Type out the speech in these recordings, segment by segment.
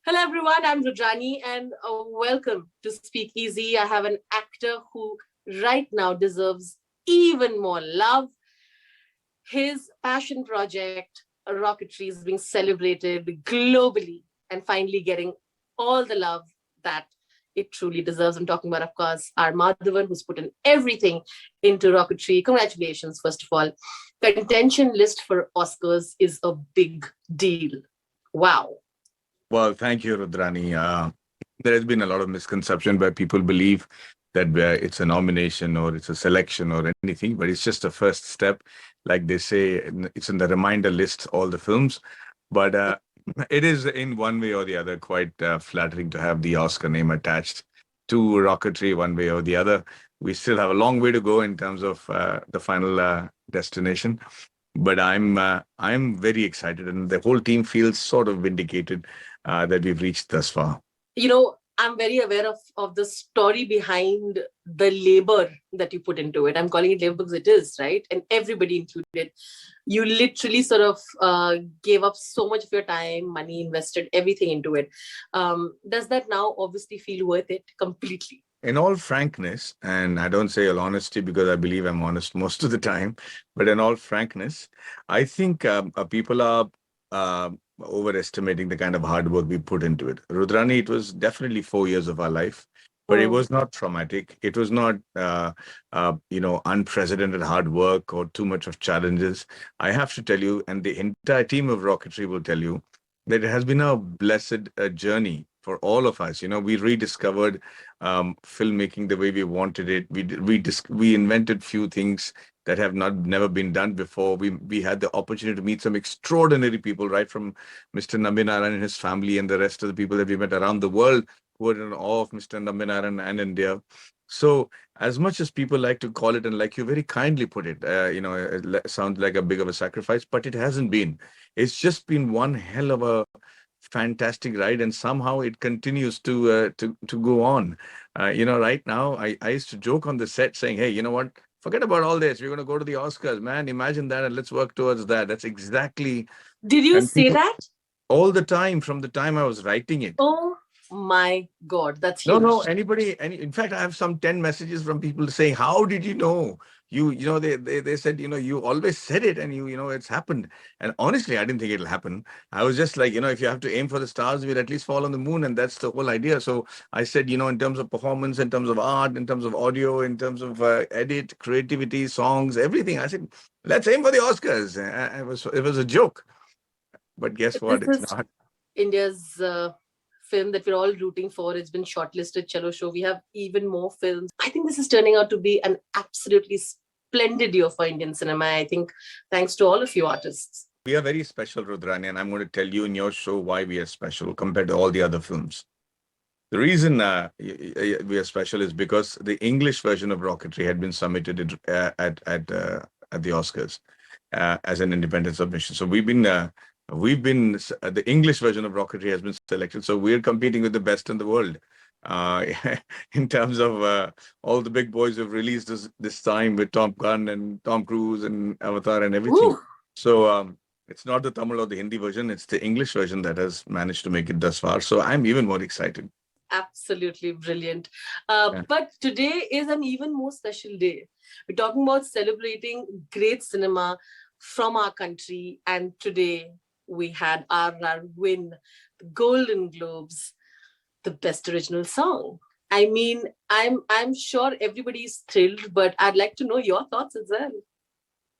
Hello everyone, I'm Rudrani and welcome to Speak Easy. I have an actor who right now deserves even more love. His passion project, Rocketry, is being celebrated globally and finally getting all the love that it truly deserves. I'm talking about, of course, R Madhavan, who's put in everything into Rocketry. Congratulations, first of all. Contention list for Oscars is a big deal. Wow. Well, thank you, Rudrani. There has been a lot of misconception where people believe that it's a nomination or it's a selection or anything, but it's just a first step. Like they say, it's in the reminder list, all the films. But it is in one way or the other quite flattering to have the Oscar name attached to Rocketry one way or the other. We still have a long way to go in terms of the final destination. But I'm very excited, and the whole team feels sort of vindicated that we've reached thus far. You know, I'm very aware of the story behind the labor that you put into it. I'm calling it labor because it is, right? And everybody included. You literally sort of gave up so much of your time, money, invested everything into it. Does that now obviously feel worth it completely? In all frankness, and I don't say all honesty because I believe I'm honest most of the time, but in all frankness, I think people are uh, overestimating the kind of hard work we put into it. Rudrani, it was definitely 4 years of our life, but it Mm. was not traumatic. It was not, unprecedented hard work or too much of challenges. I have to tell you, and the entire team of Rocketry will tell you, that it has been a blessed journey for all of us. We rediscovered filmmaking the way we wanted it. We invented few things that have not never been done before. We had the opportunity to meet some extraordinary people, right from Mr. Nambi and his family and the rest of the people that we met around the world who were in awe of Mr. Nambi and India. So as much as people like to call it, and like you very kindly put it, sounds like a big of a sacrifice, but it hasn't been. It's just been one hell of a fantastic ride, and somehow it continues to go on. Right now, I used to joke on the set saying, "Hey, you know what? Forget about all this. We're going to go to the Oscars, man. Imagine that, and let's work towards that." That's exactly, Did you and say people that? all the time from the time I was writing it. Oh my God, that's No, huge. no, in fact, I have some 10 messages from people saying, how did you know? They said, you always said it and it's happened. And honestly, I didn't think it'll happen. I was just like, if you have to aim for the stars, we'll at least fall on the moon. And that's the whole idea. So I said, in terms of performance, in terms of art, in terms of audio, in terms of edit, creativity, songs, everything. I said, let's aim for the Oscars. It was a joke. But guess This what? It's is not. India's film that we're all rooting for. It's been shortlisted. Chalo show. We have even more films. I think this is turning out to be an absolutely splendid year for Indian cinema. I think thanks to all of you artists. We are very special, Rudrani, and I'm going to tell you in your show why we are special compared to all the other films. The reason we are special is because the English version of Rocketry had been submitted at the Oscars as an independent submission. So the English version of Rocketry has been selected. So we're competing with the best in the world. Uh, in terms of all the big boys who've released this time with Tom Gunn and Tom Cruise and Avatar and everything. Woo! So it's not the Tamil or the Hindi version, it's the English version that has managed to make it thus far. So I'm even more excited. Absolutely brilliant. Yeah. But today is an even more special day. We're talking about celebrating great cinema from our country. And today we had RR win the Golden Globes, the best original song. I mean, I'm sure everybody's thrilled, but I'd like to know your thoughts as well.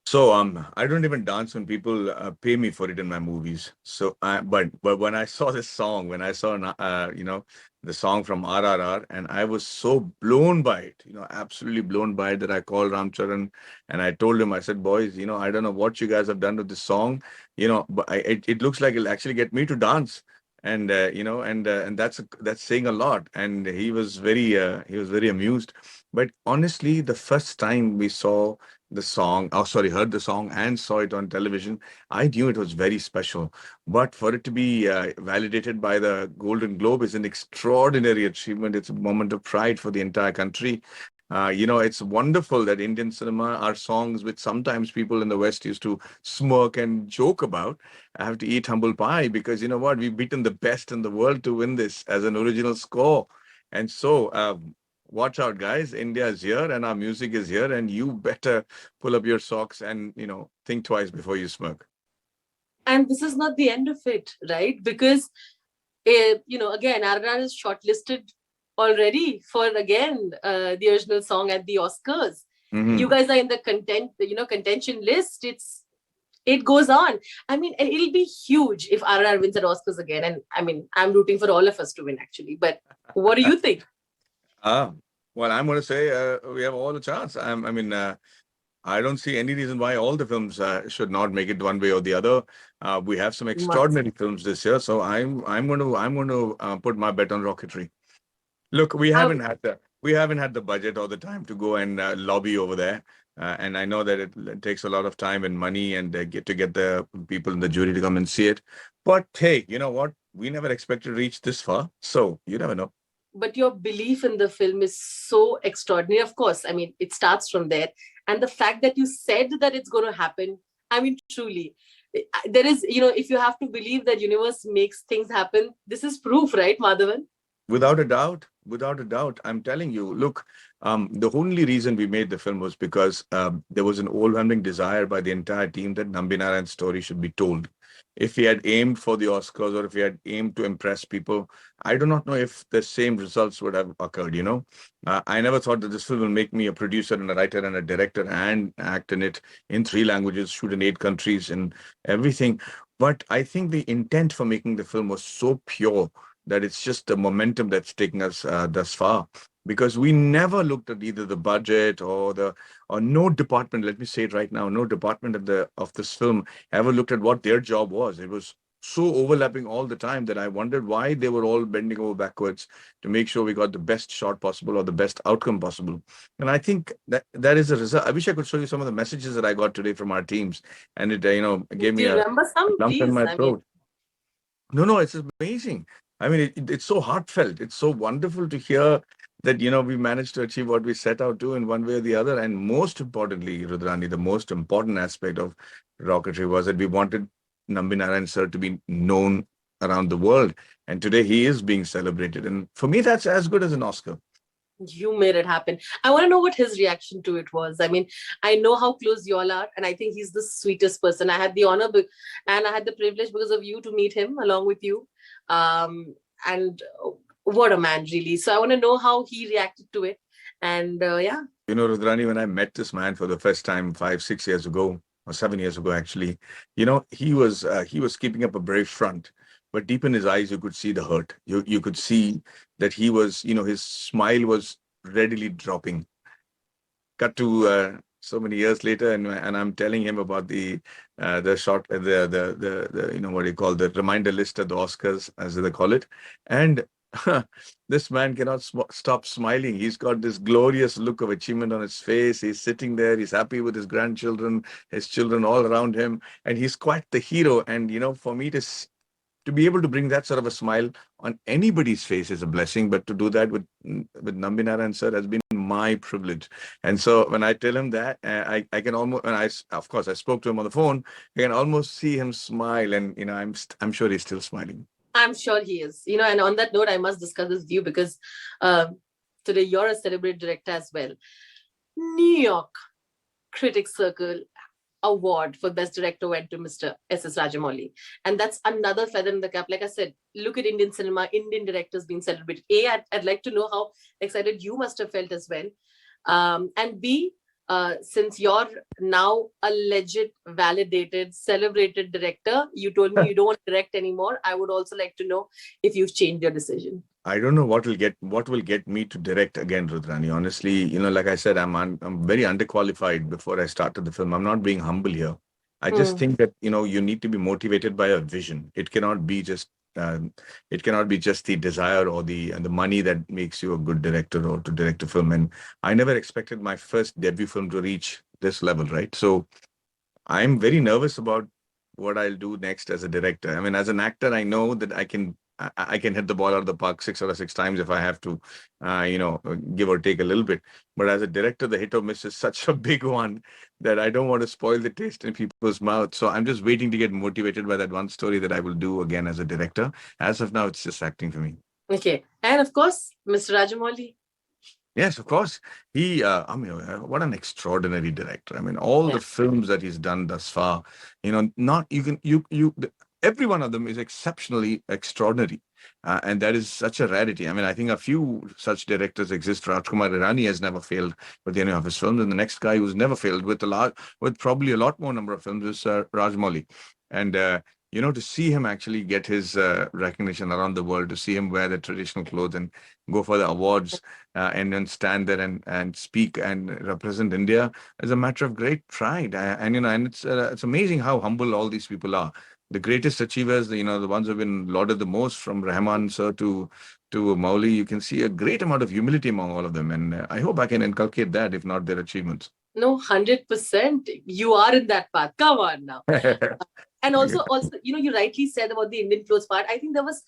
So I don't even dance when people pay me for it in my movies. So but when I saw this song, when I saw the song from RRR, and I was so blown by it, absolutely blown by it, that I called Ramcharan and I told him, I said, boys, I don't know what you guys have done with this song, but it looks like it'll actually get me to dance. And and that's saying a lot. And he was very amused. But honestly, the first time we saw the song, oh sorry, heard the song and saw it on television, I knew it was very special. But for it to be validated by the Golden Globe is an extraordinary achievement. It's a moment of pride for the entire country. It's wonderful that Indian cinema are songs which sometimes people in the West used to smirk and joke about. I have to eat humble pie because you know what? We've beaten the best in the world to win this as an original score. And so, watch out, guys. India is here and our music is here, and you better pull up your socks and, think twice before you smirk. And this is not the end of it, right? Because again, RRR is shortlisted already for again the original song at the Oscars. You Hmm. guys are in the contention list. It goes on. I mean, and it'll be huge if RRR wins at Oscars again. And I mean, I'm rooting for all of us to win actually. But what do you think? Ah, well, I'm going to say we have all a chance. I don't see any reason why all the films should not make it one way or the other. We have some Must. extraordinary films this year, so I'm going to put my bet on Rocketry. Look, we haven't had the budget or the time to go and lobby over there, and I know that it takes a lot of time and money and get the people in the jury to come and see it. But hey, you know what? We never expected to reach this far, so you never know. But your belief in the film is so extraordinary. Of course, I mean, it starts from there. And the fact that you said that it's going to happen, I mean, truly, there is, if you have to believe that universe makes things happen, this is proof, right, Madhavan? Without a doubt, I'm telling you. Look, the only reason we made the film was because there was an overwhelming desire by the entire team that Nambi Narayan's story should be told. If he had aimed for the Oscars or if he had aimed to impress people, I do not know if the same results would have occurred. I never thought that this film will make me a producer and a writer and a director and act in it in three languages, shoot in 8 countries, and everything. But I think the intent for making the film was so pure that it's just the momentum that's taken us thus far. Because we never looked at either the budget or no department. Let me say it right now: no department of this film ever looked at what their job was. It was so overlapping all the time that I wondered why they were all bending over backwards to make sure we got the best shot possible or the best outcome possible. And I think that is a result. I wish I could show you some of the messages that I got today from our teams, and it gave Do me you a remember some? lump in Please. my I mean, throat. No, no, it's amazing. I mean, it's so heartfelt. It's so wonderful to hear that, we managed to achieve what we set out to in one way or the other. And most importantly, Rudrani, the most important aspect of Rocketry was that we wanted Nambi Narayan sir to be known around the world. And today he is being celebrated. And for me, that's as good as an Oscar. you made it happen. I want to know what his reaction to it was. I mean, I know how close you all are, and I think he's the sweetest person. I had the honor and I had the privilege because of you to meet him along with you. And what a man, really. So I want to know how he reacted to it. And yeah. Rudrani, when I met this man for the first time 5, 6 years ago, or 7 years ago, actually, he was keeping up a brave front, but deep in his eyes, you could see the hurt. You could see that he was, his smile was readily dropping. Cut to so many years later, and I'm telling him about the short the what do you call, the reminder list at the Oscars, as they call it, and this man cannot stop smiling. He's got this glorious look of achievement on his face. He's sitting there. He's happy with his grandchildren, his children all around him, and he's quite the hero. And for me to be able to bring that sort of a smile on anybody's face is a blessing, but to do that with Nambi Narayan sir has been my privilege. And so when I tell him that, I can almost, and of course I spoke to him on the phone, I can almost see him smile, and I'm sure he's still smiling. I'm sure he is. And on that note, I must discuss this with you because today you're a celebrated director as well. New York Critics Circle award for best director went to Mr. S.S. Rajamouli, and that's another feather in the cap. Like I said, look at Indian cinema, Indian directors being celebrated. I'd like to know how excited you must have felt as well. And B, since you're now a legit, validated, celebrated director, you told me you don't want to direct anymore. I would also like to know if you've changed your decision. I don't know what will get me to direct again, Rudrani. Honestly, like I said, I'm very underqualified before I started the film. I'm not being humble here. I just think that you need to be motivated by a vision. It cannot be just the desire or the money that makes you a good director or to direct a film. And I never expected my first debut film to reach this level, right? So I'm very nervous about what I'll do next as a director. I mean, as an actor, I know that I can I can hit the ball out of the park 6 out of 6 times if I have to, give or take a little bit. But as a director, the hit or miss is such a big one that I don't want to spoil the taste in people's mouth. So I'm just waiting to get motivated by that one story that I will do again as a director. As of now, it's just acting for me. Okay. And of course, Mr. Rajamouli. Yes, of course. What an extraordinary director. I mean, all Yeah. the films that he's done thus far, not you can every one of them is exceptionally extraordinary, and that is such a rarity. I mean, I think a few such directors exist. Rajkumar Irani has never failed with any of his films, and the next guy who's never failed with probably a lot more number of films is Rajmouli, and. To see him actually get his recognition around the world, to see him wear the traditional clothes and go for the awards and then stand there and speak and represent India is a matter of great pride. And it's amazing how humble all these people are. The greatest achievers, the ones who've been lauded the most, from Rahman sir to Mauli, you can see a great amount of humility among all of them. And I hope I can inculcate that, if not their achievements. No, 100%. You are in that path. Come on now. And also, you rightly said about the Indian clothes part. I think that was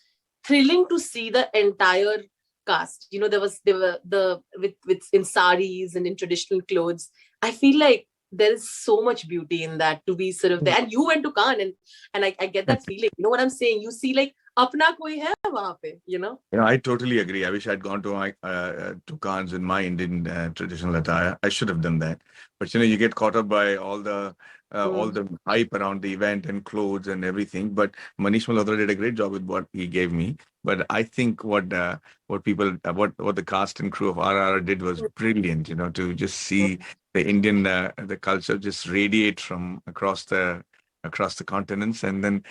thrilling to see the entire cast. They were with in saris and in traditional clothes. I feel like there is so much beauty in that, to be sort of there. And you went to Cannes, and I get that feeling. You know what I'm saying? You see like apna koi hai wahan pe, I totally agree. I wish I'd gone to my to Cannes in my Indian traditional attire. I should have done that. But you get caught up by all the hype around the event and clothes and everything. But Manish Malhotra did a great job with what he gave me. But I think what the cast and crew of RR did was brilliant. To just see the Indian the culture just radiate from across the continents, and then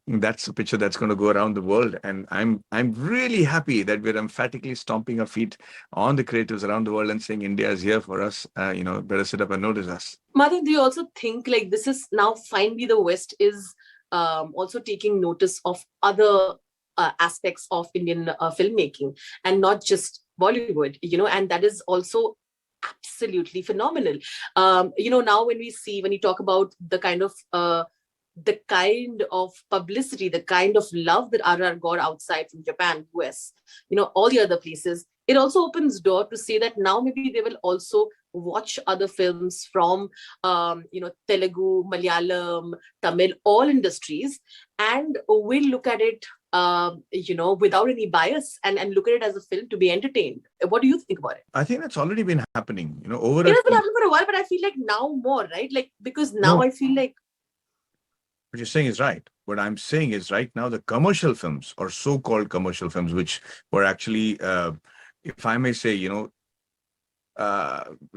that's a picture that's going to go around the world. And I'm really happy that we're emphatically stomping our feet on the creatives around the world and saying India is here for us. Better sit up and notice us. Madhav, do you also think like this is now finally the West is also taking notice of other aspects of Indian filmmaking and not just Bollywood, and that is also absolutely phenomenal. Now when you talk about the kind of publicity, the kind of love that RR got outside from Japan, US, all the other places, it also opens door to say that now maybe they will also watch other films from, Telugu, Malayalam, Tamil, all industries, and will look at it, without any bias and look at it as a film to be entertained. What do you think about it? I think that's already been happening, It has been happening for a while, but I feel like now more, right? Like, because now I feel like. What you're saying is right. What I'm saying is right now, the commercial films, or so-called commercial films, which were actually, if I may say,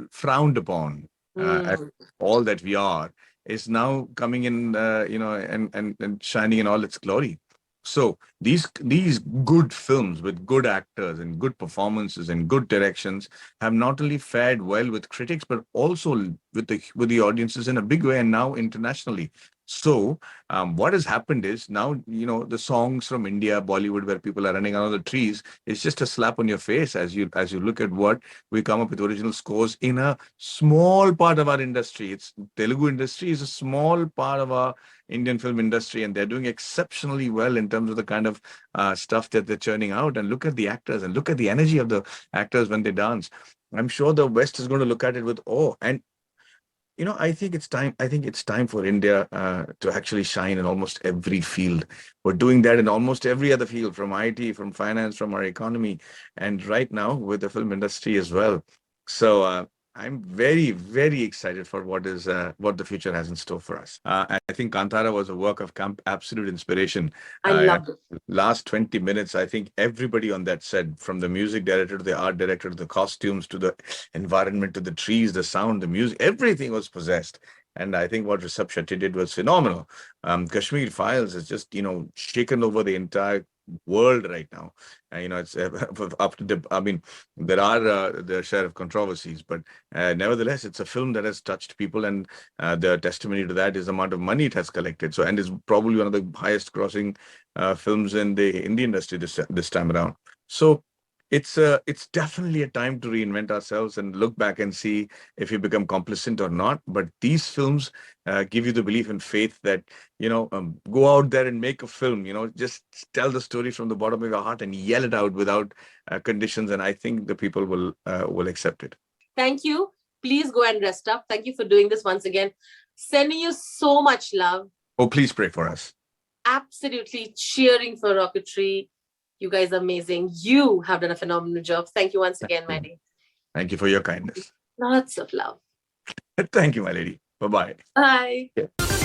frowned upon as all that we are, is now coming in, and shining in all its glory. So these good films with good actors and good performances and good directions have not only fared well with critics, but also with the audiences in a big way, and now internationally. So what has happened is now, the songs from India, Bollywood, where people are running around the trees, it's just a slap on your face as you look at what we come up with original scores in a small part of our industry. It's Telugu industry is a small part of our Indian film industry, and they're doing exceptionally well in terms of the kind of stuff that they're churning out. And look at the actors and look at the energy of the actors when they dance. I'm sure the West is going to look at it with awe. And I think it's time. I think it's time for India to actually shine in almost every field. We're doing that in almost every other field, from IT, from finance, from our economy, and right now with the film industry as well. So I'm very, very excited for what the future has in store for us. I think Kantara was a work of absolute inspiration. I loved it. Last 20 minutes, I think everybody on that set, from the music director to the art director to the costumes to the environment to the trees, the sound, the music, everything was possessed. And I think what Rishabh Shetty did was phenomenal. Kashmir Files is just, shaken over the entire world right now. It's up to I mean, there are the share of controversies, but nevertheless, it's a film that has touched people, and the testimony to that is the amount of money it has collected. So, and is probably one of the highest grossing films in the indie industry this time around. So, it's definitely a time to reinvent ourselves and look back and see if we become complacent or not. But these films give you the belief and faith that go out there and make a film. Just tell the story from the bottom of your heart and yell it out without conditions, and I think the people will accept it. Thank you. Please go and rest up. Thank you for doing this once again. Sending you so much love. Oh, please pray for us. Absolutely cheering for Rocketry. You guys are amazing. You have done a phenomenal job. Thank you once again, my lady. Thank you for your kindness. Lots of love. Thank you, my lady. Bye-bye. Bye. Yeah.